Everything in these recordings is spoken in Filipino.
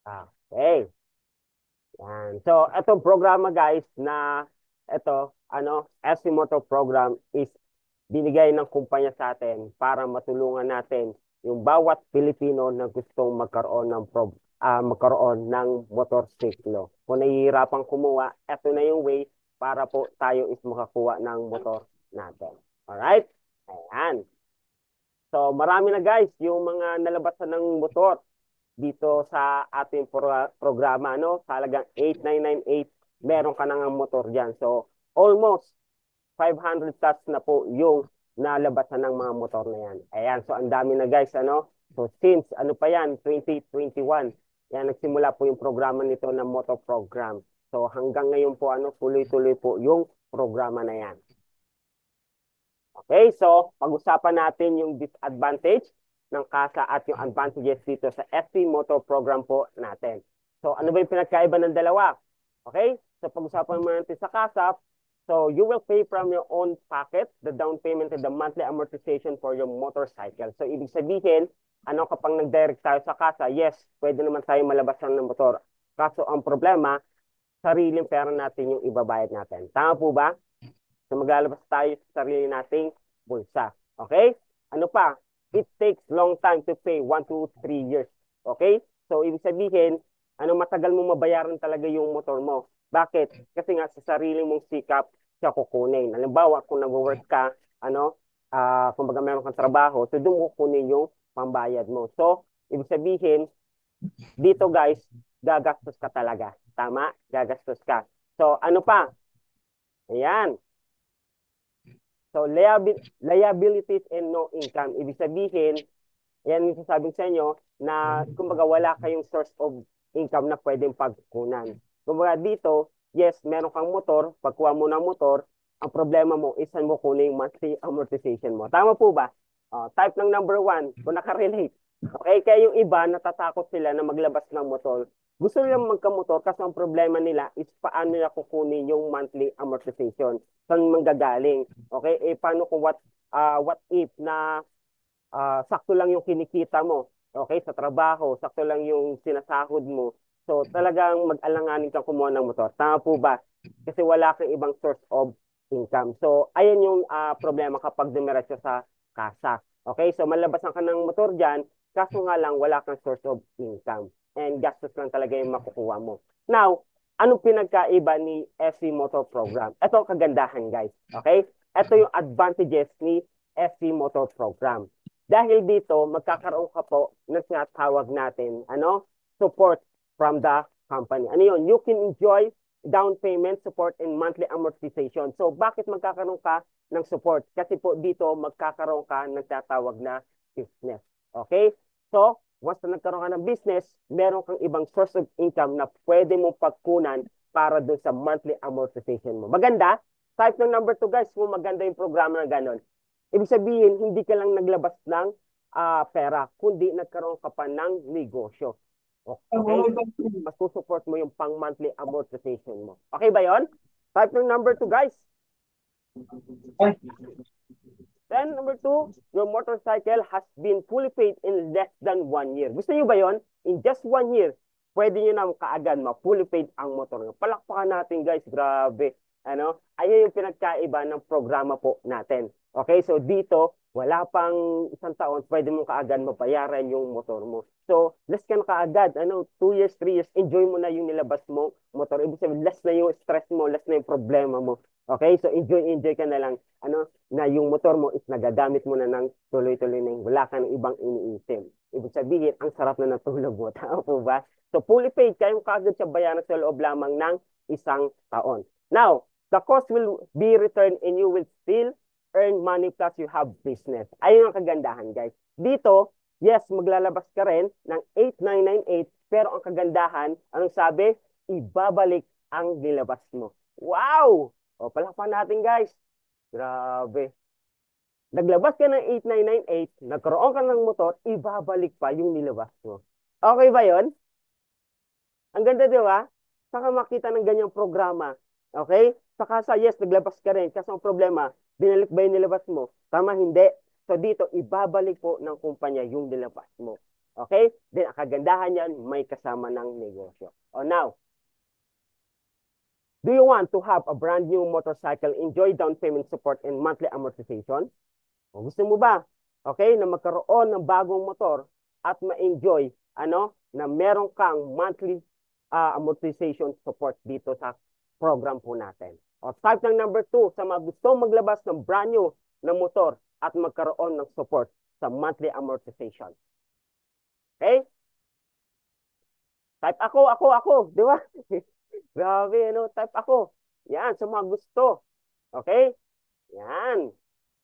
Okay. Yan. So, itong programa guys na ito, Esimoto program is binigay ng kumpanya sa atin para matulungan natin yung bawat Pilipino na gustong magkaroon ng motorsiklo. Kung nahihirapan kumuha, ito na yung way para po tayo is makakuha ng motor natin. Alright? Ayan. So, marami na guys yung mga nalabasan ng motor dito sa ating programa, no? Sa halagang 8,998, meron ka na ng motor diyan. So, almost 500 plus na po yung nalabasan ng mga motor na yan. Ayan, so ang dami na guys, ano? So, since, ano pa yan, 2021, yan, nagsimula po yung programa nito na motor program. So, hanggang ngayon po, tuloy-tuloy po yung programa na yan. Okay, so pag-usapan natin yung disadvantage ng kasa at yung advantages dito sa FP Motor Program po natin. So ano ba yung pinagkaiba ng dalawa? Okay, so pag-usapan mo natin sa kasa, so you will pay from your own pocket the down payment and the monthly amortization for your motorcycle. So ibig sabihin, kapag nag-direct tayo sa kasa, yes, pwede naman tayo malabasan ng motor. Kaso ang problema, sariling pera natin yung ibabayad natin. Tama po ba? So maglalabas tayo sa sarili nating bulsa. Okay? Ano pa? It takes long time to pay, 1 to 3 years. Okay? So ibig sabihin, matagal mo mabayaran talaga yung motor mo. Bakit? Kasi nga sa sarili mong sikap siya kukunin. Halimbawa, kung nag-work ka, kumbaga meron kang trabaho, so doon mo kukunin yung pambayad mo. So, ibig sabihin, dito guys, gagastos ka talaga. Tama? Gagastos ka. So, ano pa? Ayan. So, liabilities and no income. Ibig sabihin, yan yung sasabihin sa inyo na kumbaga wala kayong source of income na pwedeng pagkunan. Kumbaga dito, yes, meron kang motor, pagkuha mo ng motor, ang problema mo is saan mo kunin yung monthly amortization mo. Tama po ba? Type ng number 1, kung nakarelate. Okay, kaya yung iba, natatakot sila na maglabas ng motor. Gusto nila magkamotor kasi ang problema nila is paano nila kukunin yung monthly amortization. Saan manggagaling? Okay, paano kung what if na sakto lang yung kinikita mo, okay, sa trabaho, sakto lang yung sinasahod mo. So, talagang mag-alanganin kang kumuha ng motor. Tama po ba? Kasi wala kang ibang source of income. So, ayan yung problema kapag dumiretso sa kasa. Okay, so malabasan ka ng motor dyan, kaso nga lang wala kang source of income. And gastos lang talaga yung makukuha mo. Now, anong pinagkaiba ni SC Motor Program? Ito ang kagandahan, guys. Okay? Ito yung advantages ni SC Motor Program. Dahil dito, magkakaroon ka po ng tinatawag natin, support from the company. Ano yun? You can enjoy down payment, support, and monthly amortization. So, bakit magkakaroon ka ng support? Kasi po dito, magkakaroon ka ng tinatawag na business. Okay? So, once na nagkaroon ka ng business, meron kang ibang source of income na pwede mong pagkunan para doon sa monthly amortization mo. Maganda? Type ng number 2 guys, kung maganda yung programa na ganon. Ibig sabihin, hindi ka lang naglabas ng pera, kundi nagkaroon ka pa ng negosyo. Okay? Mas support mo yung pang-monthly amortization mo. Okay ba yon? Type ng number 2, guys. Then, number 2, your motorcycle has been fully paid in less than 1 year. Gusto niyo ba yon? In just 1 year, pwede niyo na kaagad ma-fully paid ang motor niyo. Palakpakan natin, guys. Grabe. Ayun yung pinagkaiba ng programa po natin. Okay, so dito, wala pang isang taon, pwede mo kaagad mabayaran yung motor mo. So, less ka na kaagad, 2 years, 3 years, enjoy mo na yung nilabas mo motor. Ibig sabihin, less na yung stress mo, less na yung problema mo. Okay, so enjoy ka na lang, na yung motor mo is nagagamit mo na ng tuloy-tuloy na yung wala ka ng ibang iniisip. Ibig sabihin, ang sarap na natulog mo. Tama po ba? So, fully paid, kayong kaagad siya bayaran sa loob lamang ng isang taon. Now, the cost will be returned and you will still earn money plus you have business. Ayun ang kagandahan, guys. Dito, yes, maglalabas ka rin ng 8,998, pero ang kagandahan, anong sabi? Ibabalik ang nilabas mo. Wow! O, palakpan natin, guys. Grabe. Naglabas ka ng 8,998, nagkaroon ka ng motor, ibabalik pa yung nilabas mo. Okay ba yon? Ang ganda, di ba? Saka makita ng ganyang programa. Okay? Saka yes, naglabas ka rin. Kasi ang problema, binalik ba yung nilabas mo? Tama, hindi. So dito, ibabalik po ng kumpanya yung nilabas mo. Okay? Then, ang kagandahan yan, may kasama ng negosyo. O now, do you want to have a brand new motorcycle, enjoy down payment support and monthly amortization? O gusto mo ba, okay, na magkaroon ng bagong motor at ma-enjoy, na meron kang monthly amortization support dito sa program po natin. O type ng number 2 sa mga gusto maglabas ng brand new na motor at magkaroon ng support sa monthly amortization. Okay? Type ako, di ba? Grabe, type ako. Yan, sa mga gusto. Okay? Yan.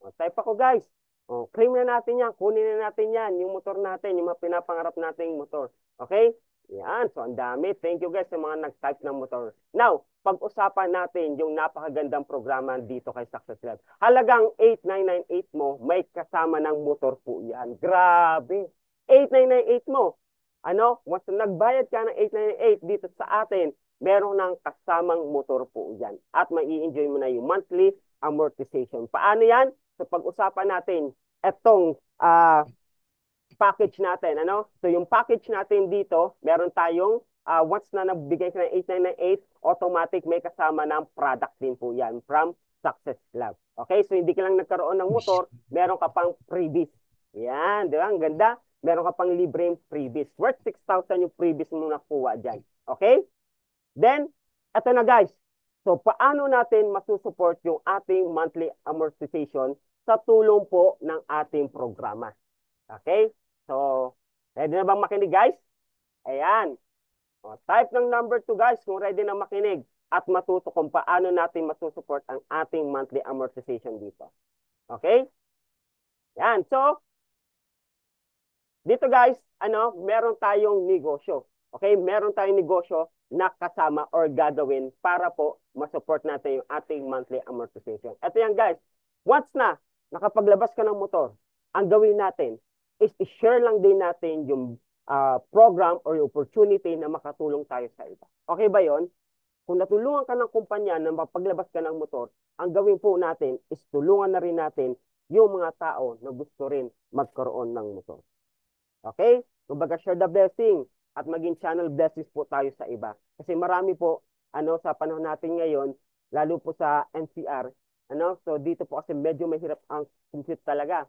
O, type ako, guys. O, claim na natin yan. Kunin na natin yan. Yung motor natin, yung mga pinapangarap nating motor. Okay? Yan. So, ang dami. Thank you, guys, sa mga nag-type ng motor. Now, pag-usapan natin yung napakagandang programa dito kay Success Lab. Halagang 8,998 mo, may kasama ng motor po yan. Grabe. 8,998 mo. Once nagbayad ka ng 898 dito sa atin, meron ng kasamang motor po yan. At mai-enjoy mo na yung monthly amortization. Paano yan? So pag-usapan natin itong package natin. So yung package natin dito, meron tayong once na nagbigay ka ng 8998, automatic may kasama ng product din po yan from Success Lab. Okay? So hindi ka lang nagkaroon ng motor, meron ka pang freebies. Yan, di ba? Ang ganda. Meron ka pang libreng freebies. Worth 6,000 yung freebies mo nakuha dyan. Okay? Then, eto na guys. So, paano natin masusupport yung ating monthly amortization sa tulong po ng ating programa? Okay? So, ready na bang makinig guys? Ayan. O, type ng number 2 guys kung ready na makinig at matuto kung paano natin masusupport ang ating monthly amortization dito. Okay? Yan. So, dito guys, meron tayong negosyo. Okay? Meron tayong negosyo na kasama or gagawin para po masupport natin yung ating monthly amortization. Ito yan guys. Once na nakapaglabas ka ng motor, ang gawin natin is i-share lang din natin yung program or yung opportunity na makatulong tayo sa iba. Okay ba yon? Kung natulungan ka ng kumpanya na mapaglabas ka ng motor, ang gawin po natin is tulungan na rin natin yung mga tao na gusto rin magkaroon ng motor. Okay? Kumbaga, share the blessing at maging channel blessings po tayo sa iba. Kasi marami po, sa panahon natin ngayon, lalo po sa NCR, so dito po kasi medyo mahirap ang compute talaga.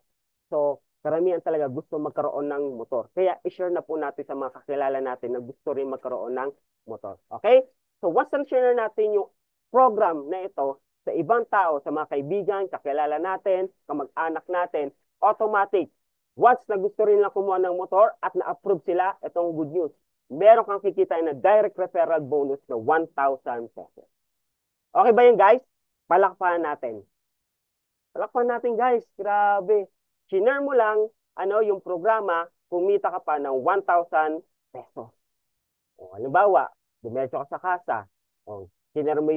So, karamihan talaga gusto magkaroon ng motor. Kaya, i-share na po natin sa mga kakilala natin na gusto rin magkaroon ng motor. Okay? So, once na-share natin yung program na ito sa ibang tao, sa mga kaibigan, kakilala natin, kamag-anak natin, automatic, once na gusto rin lang kumuha ng motor at na-approve sila, itong good news. Meron kang kikita na direct referral bonus na 1,000 pesos. Okay ba yun, guys? Palakpakan natin. Palakpakan natin, guys. Grabe. Share mo lang, yung programa, kumita ka pa ng 1,000 pesos. O, halimbawa, dumiretso ka sa kasa. O, share mo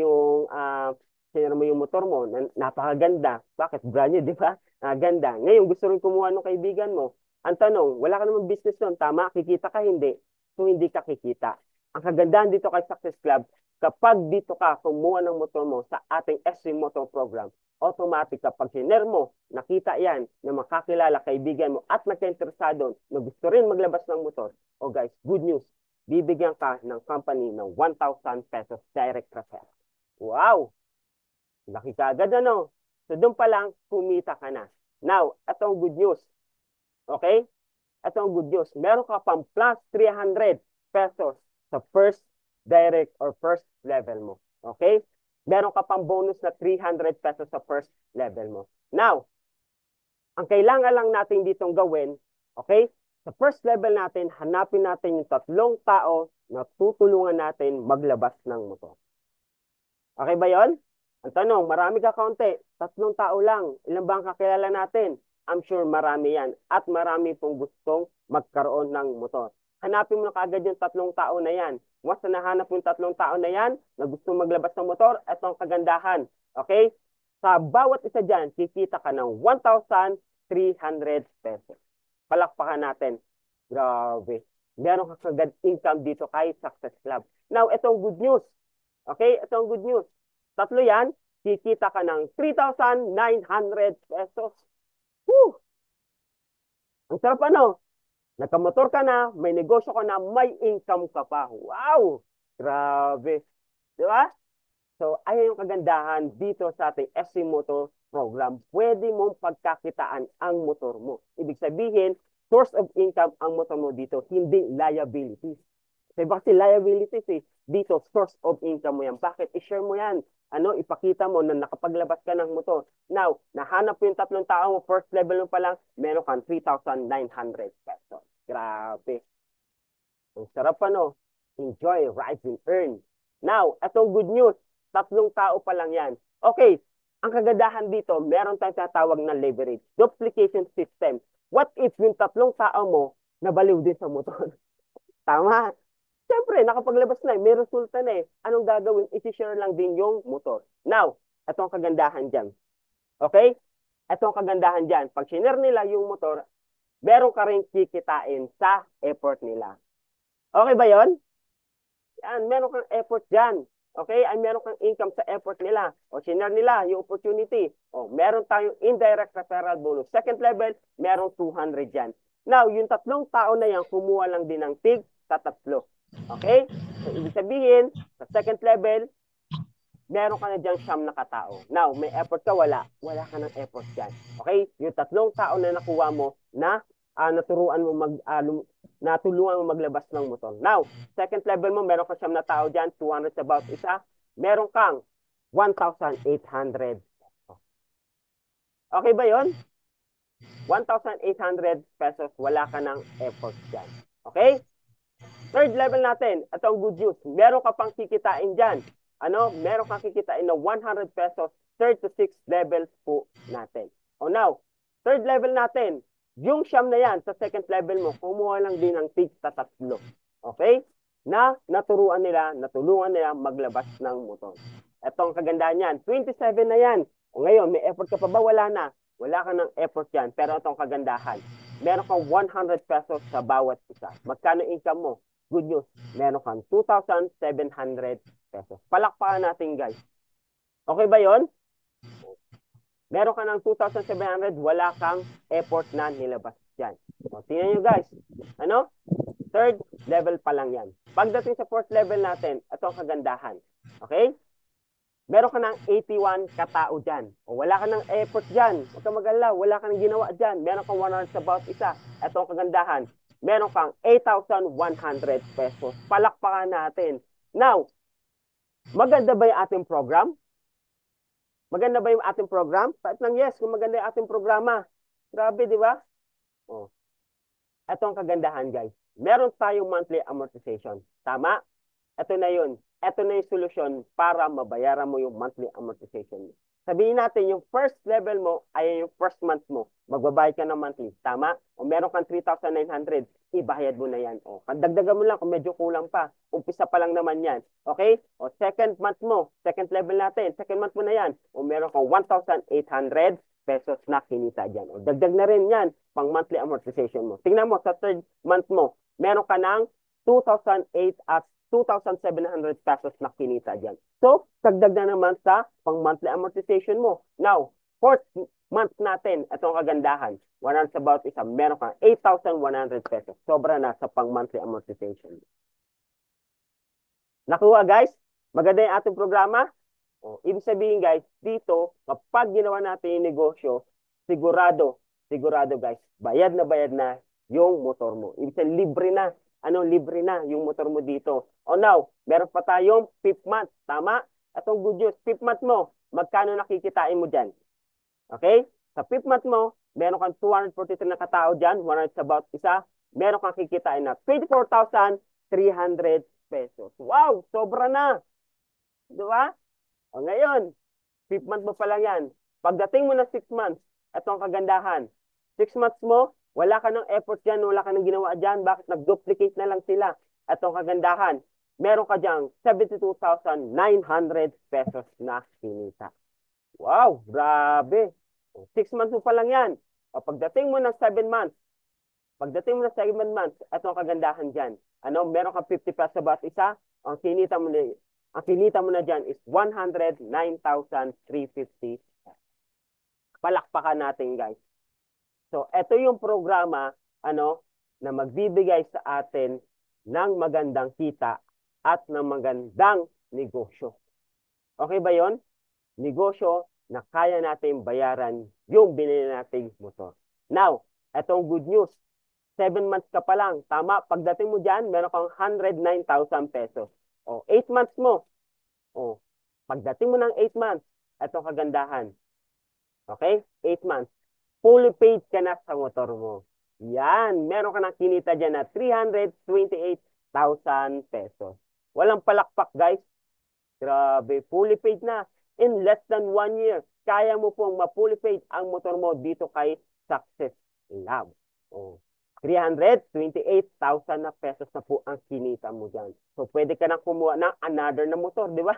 yung motor mo, napakaganda. Bakit? Brand new, di ba? Ganda. Ngayon, gusto rin kumuha ng kaibigan mo. Ang tanong, wala ka namang business doon, tama? Kikita ka, hindi. So, hindi ka kikita. Ang kagandahan dito kay Success Club, kapag dito ka kumuha ng motor mo sa ating SC Motor Program, automatic kapag share mo, nakita yan na makakilala kaibigan mo at nagka-interesado na gusto rin maglabas ng motor, o guys, good news, bibigyan ka ng company ng 1,000 pesos direct referral. Wow! Laki ka agad, So, doon pa lang, kumita ka na. Now, ito ang good news. Okay? Ito ang good news. Meron ka pang plus 300 pesos sa first direct or first level mo. Okay? Meron ka pang bonus na 300 pesos sa first level mo. Now, ang kailangan lang natin ditong gawin, okay? Sa first level natin, hanapin natin yung 3 tao na tutulungan natin maglabas ng motor. Okay ba yon? Ang tanong, marami ka kaunti, 3 tao lang. Ilan ba ang kakilala natin? I'm sure marami yan. At marami pong gustong magkaroon ng motor. Hanapin mo na kaagad yung 3 tao na yan. Once na nahanap yung 3 tao na yan, na gustong maglabas ng motor, ito ang kagandahan. Okay? Sa bawat isa dyan, kikita ka ng 1,300 pesos. Palakpakan natin. Grabe. Meron ka kagad income dito kahit Success Club. Now, ito ang good news. Okay? Ito ang good news. 3 yan, kikita ka ng 3,900 pesos. Woo! Ang sarap Nagkamotor ka na, may negosyo ka na, may income ka pa. Wow! Grabe. Di ba? So, ayan yung kagandahan dito sa ating SC Motor program. Pwede mong pagkakitaan ang motor mo. Ibig sabihin, source of income ang motor mo dito, hindi liabilities. Kasi liabilities dito, source of income mo yan. Bakit? I-share mo yan. Ipakita mo na nakapaglabas ka ng motor. Now, nahanap yung tatlong tao mo, first level mo pa lang, meron kang 3,900 pesos. Grabe. Ang sarap enjoy, rise, and earn. Now, itong good news, tatlong tao pa lang yan. Okay, ang kagandahan dito, meron tayong tatawag na leverage, duplication system. What if yung tatlong tao mo nabaliw din sa motor? Tama. Siyempre, nakapaglabas na may resulta na Anong gagawin? I-share lang din yung motor. Now, ito ang kagandahan dyan. Okay? Ito ang kagandahan dyan. Pag share nila yung motor, meron ka rin kikitain sa effort nila. Okay ba yon? Yan, meron kang effort dyan. Okay? Ay meron kang income sa effort nila. O share nila yung opportunity. O meron tayong indirect referral bonus. Second level, meron 200 dyan. Now, yung tatlong tao na yan, kumuha lang din ng tig sa tatlo. Okay? So, ibig sabihin, sa second level, meron ka na dyan siyam na katao. Now, may effort ka, wala. Wala ka ng effort dyan. Okay? Yung tatlong tao na nakuha mo na natulungan mo maglabas ng motor. Now, second level mo, meron ka siyam na tao dyan, 200 sa bawat isa. Meron kang 1,800. Okay ba yon? 1,800 pesos, wala ka ng effort dyan. Okay? Third level natin, ito ang good news. Meron ka pang kikitain dyan. Meron kang kikitain na 100 pesos, third to sixth levels po natin. Now, third level natin, yung siyam na yan, sa second level mo, kumuha lang din ng tig sa tatlo. Okay? Natulungan nila maglabas ng motor. Ito ang kagandahan yan. 27 na yan. Ngayon, may effort ka pa ba? Wala na. Wala ka ng effort yan. Pero ito ang kagandahan. Meron kang 100 pesos sa bawat isa. Magkano income mo? Good news. Meron kang 2,700 pesos. Palakpakan natin, guys. Okay ba yon? Meron ka ng 2,700, wala kang effort na nilabas dyan. Tingnan nyo, guys. Third level pa lang yan. Pagdating sa fourth level natin, ito ang kagandahan. Okay? Meron ka ng 81 katao dyan. Wala ka ng effort dyan. Huwag kang mag-alala. Wala ka ng ginawa dyan. Meron kang 100 sa bawat isa. Ito ang kagandahan. Meron kang 8,100 pesos. Palakpakan natin. Now, maganda ba yung ating program? Maganda ba yung ating program? Kahit lang yes, kung maganda yung ating programa. Grabe, di ba? Ito ang kagandahan, guys. Meron tayong monthly amortization. Tama? Ito na yun. Ito na yung solusyon para mabayaran mo yung monthly amortization mo. Sabihin natin, yung first level mo ay yung first month mo. Magbabayad ka ng monthly. Tama? O meron kang 3,900, ibayad mo na yan. Dagdagan mo lang kung medyo kulang pa. Umpisa pa lang naman yan. Okay? O second month mo, second level natin, second month mo na yan. O meron kang 1,800 pesos na kinita dyan. O dagdag na rin yan pang monthly amortization mo. Tingnan mo, sa third month mo, meron ka ng 2,800 at 2,700 pesos na kinita dyan. So, dagdag na naman sa pang monthly amortization mo. Now, fourth month natin, itong kagandahan. 100 sa bawat isa, meron kang 8,100 pesos. Sobra na sa pang monthly amortization. Nakuha, guys? Maganda yung ating programa? Ibig sabihin, guys, dito, kapag ginawa natin yung negosyo, sigurado, guys, bayad na yung motor mo. Ibig sabihin, libre na yung motor mo dito. Now, meron pa tayong fifth month. Tama? Itong good news, fifth month mo, magkano nakikitain mo dyan? Okay? Sa fifth month mo, meron kang 243 na katao dyan, 100 sa bawat isa, meron kang kikitain na 24,300 pesos. Wow! Sobra na! Di ba? Ngayon, fifth month mo pa lang yan. Pagdating mo na 6 months, ito ang kagandahan. 6 months mo, wala ka ng effort dyan, wala ka ng ginawa dyan. Bakit? Nag-duplicate na lang sila. Ito ang kagandahan. Meron ka dyan 72,900 pesos na kinita. Wow, grabe. 6 months mo pa lang yan. Pagdating mo ng 7 months, ito ang kagandahan dyan. Meron ka 50 pesos sa bawat isa. Ang kinita mo na dyan is 109,350. Palakpakan natin, guys. So, ito yung programa, na magbibigay sa atin ng magandang kita at ng magandang negosyo. Okay ba yon? Negosyo na kaya natin bayaran yung binili nating motor. Now, etong good news. 7 months ka pa lang. Tama, pagdating mo dyan, meron kang 109,000 pesos. O, 8 months mo. O, pagdating mo ng 8 months, etong kagandahan. Okay? 8 months. Fully paid ka na sa motor mo. Yan, meron ka nang kinita dyan na 328,000 pesos. Walang palakpak, guys. Grabe, fully paid na. In less than 1 year, kaya mo pong ma-fully paid ang motor mo dito kay Success Lab. Oh, 328,000 na pesos na po ang kinita mo dyan. So, pwede ka na kumuha ng another na motor, di ba?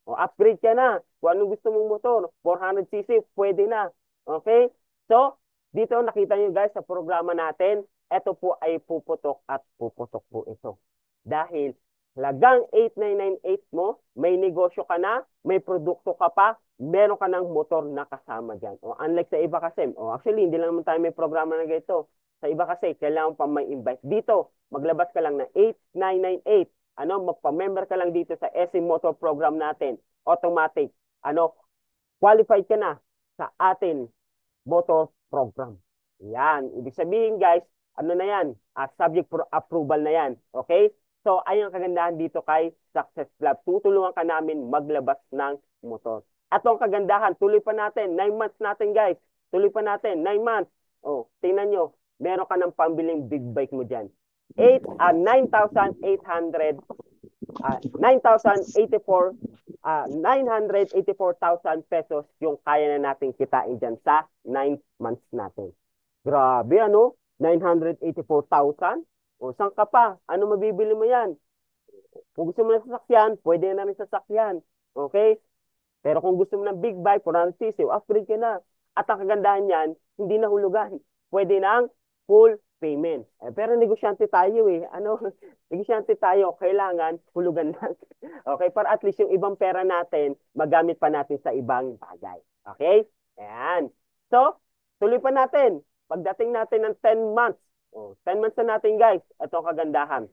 O, upgrade ka na. Kung anong gusto mong motor, 400cc, pwede na. Okay? So, dito nakita nyo guys sa programa natin, ito po ay puputok at puputok po ito. Dahil lagang 8998 mo, may negosyo ka na, may produkto ka pa, meron ka ng motor na kasama dyan. O, unlike sa iba kasi, actually, hindi lang naman tayo may programa na ganito. Sa iba kasi, kailangan pa may invite. Dito, maglabas ka lang ng 8998. Magpa-member ka lang dito sa SC Motor Program natin. Automatic. Qualified ka na sa atin motor program. Yan. Ibig sabihin, guys, na yan? Subject for approval na yan. Okay? So, ayun ang kagandahan dito kay Success Club. Tutulungan ka namin maglabas ng motor. At ang kagandahan, tuloy pa natin. 9 months natin, guys. Tuloy pa natin. 9 months. Oh, tingnan nyo. Meron ka ng pambiling big bike mo dyan. 9,884 pesos yung kaya na natin kitain dyan sa 9 months natin. Grabe, 984,000? O, saan ka pa? Ano mabibili mo yan? Kung gusto mo ng sasakyan, pwede na rin sasakyan. Okay? Pero kung gusto mo ng big bike, 400cc, upgrade ka na. At ang kagandahan yan, hindi na hulugan. Pwede na ang full payment. Pero negosyante tayo negosyante tayo, kailangan hulugan lang. Okay, para at least yung ibang pera natin, magamit pa natin sa ibang bagay. Okay? Ayan. So, tuloy pa natin. Pagdating natin ng 10 months, 10 months na natin guys, ito ang kagandahan.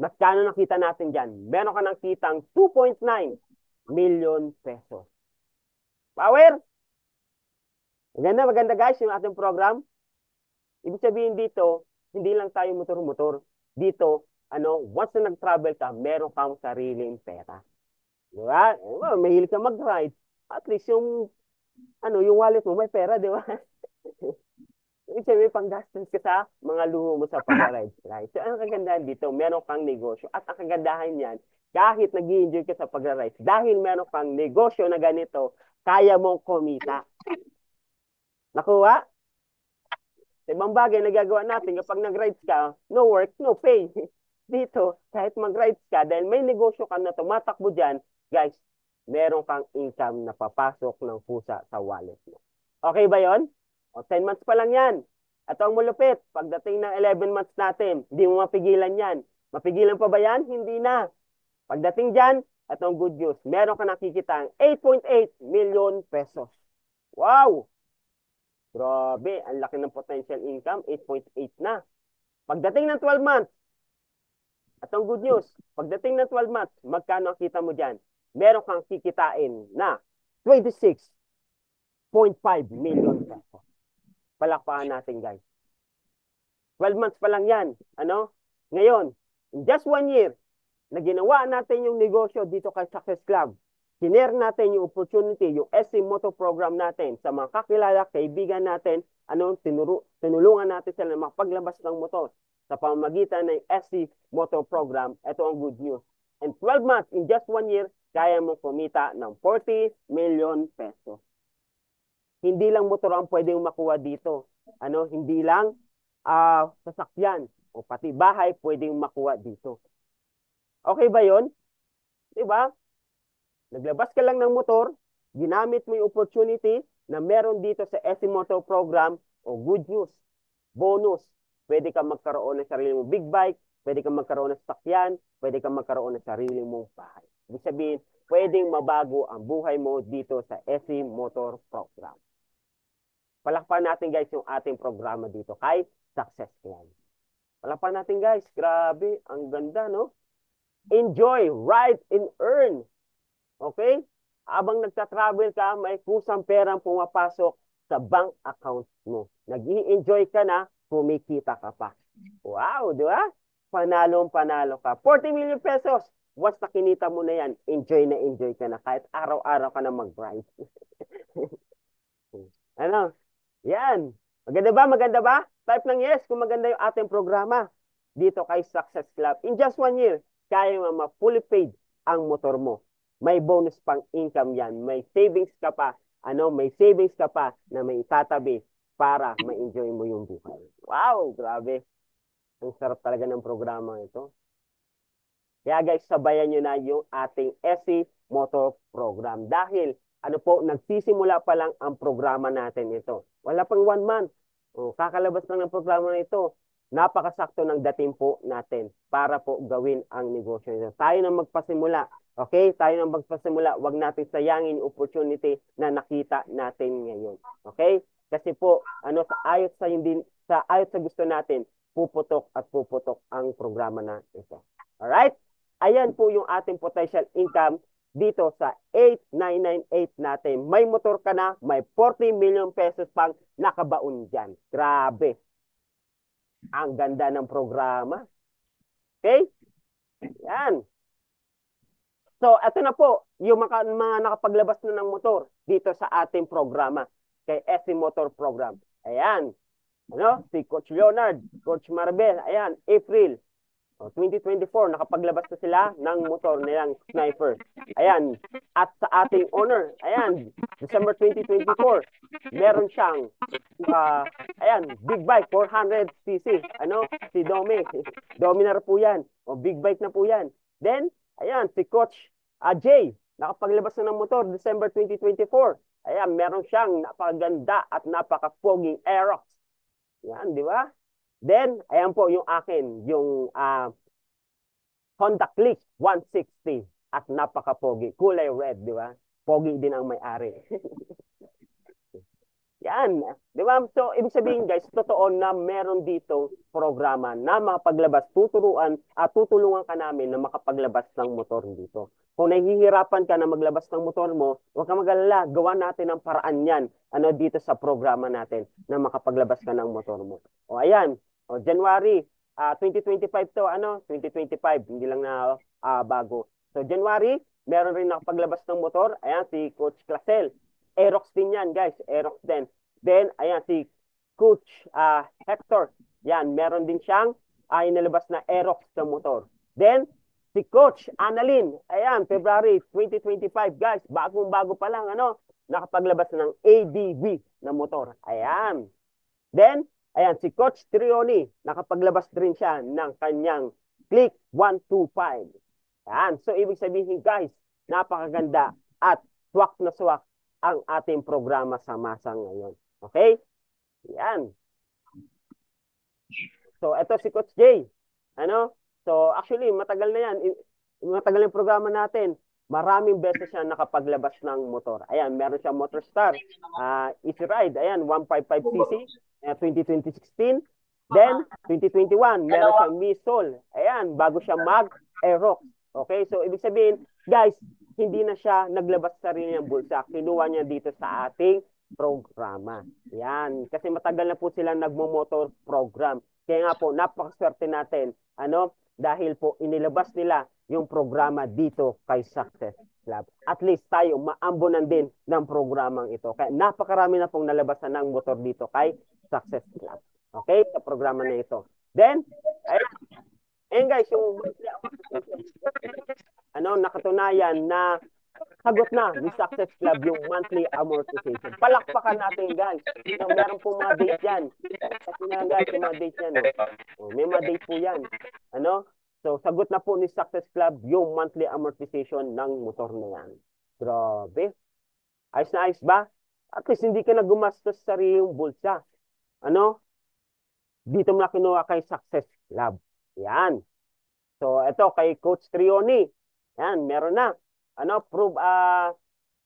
Magkano nakita natin dyan? Meron ka ng kitang 2.9 million pesos. Power! Maganda guys yung ating program. Ibig sabihin dito, hindi lang tayo motor-motor. Dito, once na nag-travel ka, meron kang sariling pera. Di ba? Mahilig ka mag-ride. At least yung wallet mo may pera, di ba? Ibig sabihin, pang-gastos ka sa mga luho mo sa pag-ride. Right? So, ang kagandahan dito, meron kang negosyo. At ang kagandahan yan, kahit nag-i-enjoy ka sa pag-ride, dahil meron kang negosyo na ganito, kaya mong kumita. Nakuha? Sa ibang bagay na gagawa natin, kapag nag-rides ka, no work, no pay. Dito, kahit mag-rides ka, dahil may negosyo ka na tumatakbo dyan, guys, meron kang income na papasok ng pusa sa wallet mo. Okay ba yon? 10 months pa lang yan. Ito ang malupit. Pagdating ng 11 months natin, hindi mo mapigilan yan. Mapigilan pa ba yan? Hindi na. Pagdating dyan, ito ang good news. Meron ka nakikita ang 8.8 million pesos. Wow! Grabe, ang laki ng potential income, 8.8 na. Pagdating ng 12 months, atong good news, pagdating ng 12 months, magkano ang kita mo dyan? Meron kang kikitain na 26.5 million pesos. Palakpakan natin, guys. 12 months pa lang yan. Ngayon, in just 1 year, na ginawa natin yung negosyo dito kay Success Club, sinare natin yung opportunity, yung SC Motor Program natin sa mga kakilala, kaibigan natin, tinulungan natin sila na makapaglabas ng motor sa pamamagitan ng SC Motor Program. Ito ang good news. In 12 months, in just 1 year, kaya mong kumita ng 40 million pesos. Hindi lang motor ang pwedeng makuha dito. Hindi lang sasakyan o pati bahay pwedeng makuha dito. Okay ba yon? Diba? Naglabas ka lang ng motor, ginamit mo yung opportunity na meron dito sa SC Motor Program, good news, bonus. Pwede kang magkaroon ng sarili mong big bike, pwede kang magkaroon ng sasakyan, pwede kang magkaroon ng sarili mong bahay. Ibig sabihin, pwedeng mabago ang buhay mo dito sa SC Motor Program. Palakpan natin guys yung ating programa dito kay Success Club. Palapan natin guys. Grabe. Ang ganda, no? Enjoy, ride, and earn. Okay? Habang nagta-travel ka, may kusang perang pumapasok sa bank account mo. Nag-i-enjoy ka na, kumikita ka pa. Wow, di ba? Panalo ka. 40 million pesos. Once na kinita mo na yan, enjoy ka na. Kahit araw-araw ka na mag-grind. Ano? Yan. Maganda ba? Maganda ba? Type ng yes kung maganda yung ating programa dito kay Success Club. In just 1 year, kaya mo ma-fully paid ang motor mo. May bonus pang income yan. May savings ka pa. May savings ka pa na may itatabi para ma-enjoy mo yung buhay. Wow, grabe. Ang sarap talaga ng programa ito. Kaya guys, sabayan nyo na yung ating SC Motor Program. Dahil, nagsisimula pa lang ang programa natin ito. Wala pang 1 month. Kakalabas lang ng programa na ito. Napakasakto ng dating po natin para po gawin ang negosyo nito. Tayo na magpasimula. Okay? Tayo na magpasimula. Huwag natin sayangin yung opportunity na nakita natin ngayon. Okay? Kasi po, ayot sa gusto natin, puputok at puputok ang programa na ito. Alright? Ayan po yung ating potential income dito sa 8998 natin. May motor ka na, may 40 million pesos pang nakabaon dyan. Grabe. Ang ganda ng programa. Okay? Yan. So, ito na po, yung mga nakapaglabas na ng motor dito sa ating programa, kay SC Motor Program. Ayan. Si Coach Leonard, Coach Maribel, ayan, April 2024, nakapaglabas na sila ng motor nilang Sniper. Ayan. At sa ating owner, ayan, December 2024, meron siyang, big bike, 400cc. Si Domi. Dominar po yan. Big bike na po yan. Then, ayan, si Coach Jay, nakapaglabas na ng motor, December 2024. Ayan, meron siyang napakaganda at napaka-foging Aerox. Yan, di ba? Then, ayan po yung akin, yung Honda Click 160 at napaka-pogi. Kulay red, di ba? Pogi din ang may-ari. Yan. Di ba? So, ibig sabihin guys, totoo na meron dito programa na makapaglabas, tutulungan ka namin na makapaglabas ng motor dito. Kung nahihirapan ka na maglabas ng motor mo, huwag ka mag-alala, gawa natin ang paraan yan dito sa programa natin na makapaglabas ka ng motor mo. Ayan. January 2025 to, 2025, hindi lang na bago. So, January, meron rin nakapaglabas ng motor. Ayan, si Coach Clasel. Aerox din yan, guys. Aerox din. Then, ayan, si Coach Hector. Yan, meron din siyang inalabas na Aerox na motor. Then, si Coach Annalyn. Ayan, February 2025, guys. Bagong-bago pa lang, nakapaglabas ng ADV na motor. Ayan. Then, ayan, si Coach Trioni, nakapaglabas din siya ng kanyang Click 125. Ayan, so ibig sabihin guys, napakaganda at swak na swak ang ating programa sa masa ngayon. Okay? Ayan. So, ito si Coach Jay. So, actually, matagal na yan. Matagal na yung programa natin. Maraming beses siya nakapaglabas ng motor. Ayan, meron siyang Motorstar. Easy Ride. Ayan, 155cc. 2016. Then, 2021, meron siyang Misol. Ayan, bago siya mag-Aerox. Okay, so ibig sabihin, guys, hindi na siya naglabas sa sarili ng bulsa. Kinuha niya dito sa ating programa. Yan, kasi matagal na po silang nagmo-motor program. Kaya nga po, napakaswerte natin. Dahil po inilabas nila yung programa dito kay Success Club. At least tayo maambunan din ng programang ito. Kaya napakarami na pong nalabasan ng motor dito kay Success Club. Okay? Sa programa na ito. Then, ayun guys, yung nakatunayan na sagot na ni Success Club yung monthly amortization. Palakpakan natin guys. Meron po mga date yan. Kasi na guys, yung mga date yan. May mga date po yan. So, sagot na po ni Success Club yung monthly amortization ng motor na yan. Grabe. Ayos na ayos ba? At least hindi ka na gumastos sa sariling bulsa. Dito mo na kinuha kay Success Club. Yan. So, ito kay Coach Trioni. Yan, meron na. Prove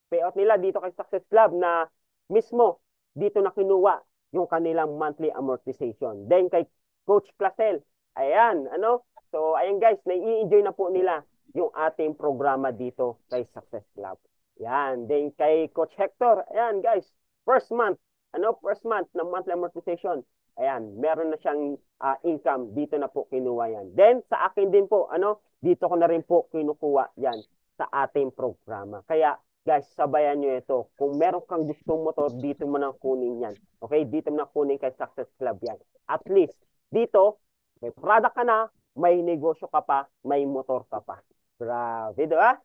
payout nila dito kay Success Club na mismo dito na kinuha yung kanilang monthly amortization. Then kay Coach Placel, ayan, ano? So, ayan guys, nai-enjoy na po nila yung ating programa dito kay Success Club. Yan. Then kay Coach Hector, ayan guys, first month ng monthly amortization. Ayan, meron na siyang income, dito na po kinuha yan. Then sa akin din po, dito ko na rin po kinukuha yan sa ating programa. Kaya guys, sabayan nyo ito. Kung meron kang gustong motor, dito mo na kunin yan. Okay? Dito mo na kunin kay Success Club yan. At least, dito, may product ka na, may negosyo ka pa, may motor ka pa. Grabe, di ba?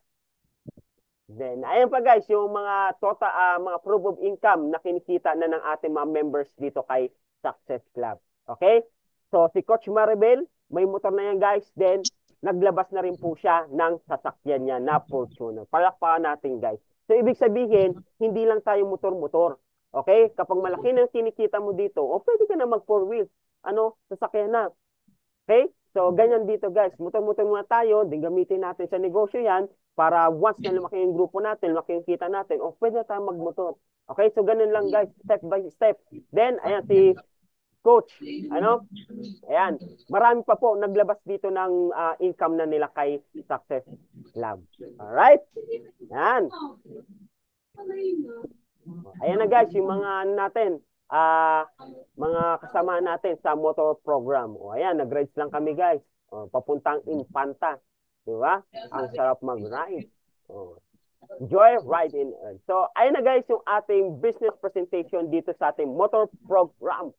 Then, ayun pa guys, yung mga mga proof of income na kinikita na ng ating mga members dito kay Success Club. Okay? So, si Coach Maribel, may motor na yan guys. Then, naglabas na rin po siya ng sasakyan niya na Fortuner. Palakpakan natin guys. So, ibig sabihin, hindi lang tayo motor-motor. Okay? Kapag malaki na yung kinikita mo dito, pwede ka na mag 4 wheels. Sasakyan na. Okay? So, ganyan dito guys. Motor-motor muna tayo, din gamitin natin sa negosyo yan para once na lumaki yung grupo natin, lumaki yung kita natin, pwede na tayo magmotor. Okay? So, ganun lang guys, step by step. Then, ayan si Coach. Ayan. Marami pa po naglabas dito ng income na nila kay Success Lab. Alright? Ayan. Ayan na guys, yung mga natin, mga kasama natin sa motor program. Ayan, nag-rides lang kami guys. Papuntang Infanta. Diba? Ang sarap mag-ride. Joy Ride in Earth. So, ayun na guys yung ating business presentation dito sa ating motor program.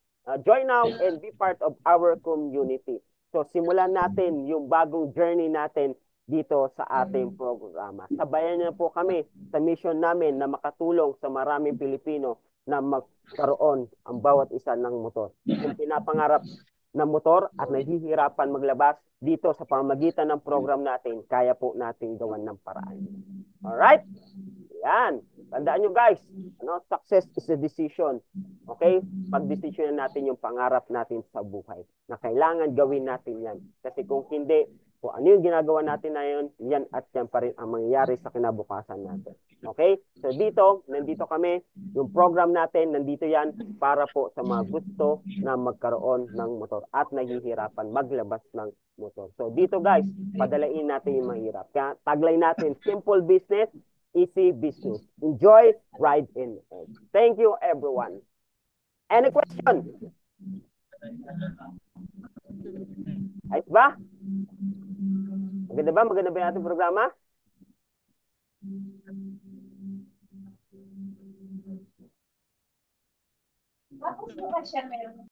Join now and be part of our community. So, simulan natin yung bagong journey natin dito sa ating programa. Sabayan niyo po kami sa mission namin na makatulong sa maraming Pilipino na magkaroon ang bawat isa ng motor. Kung pinapangarap ng motor at nahihirapan maglabas dito sa pamamagitan ng program natin, kaya po natin gawan ng paraan. Alright? Yan. Tandaan nyo guys, success is a decision. Okay? Pag-decision natin yung pangarap natin sa buhay na kailangan gawin natin yan. Kasi kung hindi, kung ano yung ginagawa natin na yun, yan at yan pa rin ang mangyayari sa kinabukasan natin. Okay? So dito, nandito kami, yung program natin, nandito yan para po sa mga gusto na magkaroon ng motor at nahihirapan maglabas ng motor. So dito guys, padalain natin yung mahirap. Kaya tagline natin, simple business, easy business. Enjoy, ride in. Thank you everyone. Any question? Ayos ba? Maganda ba? Maganda ba yung ating programa?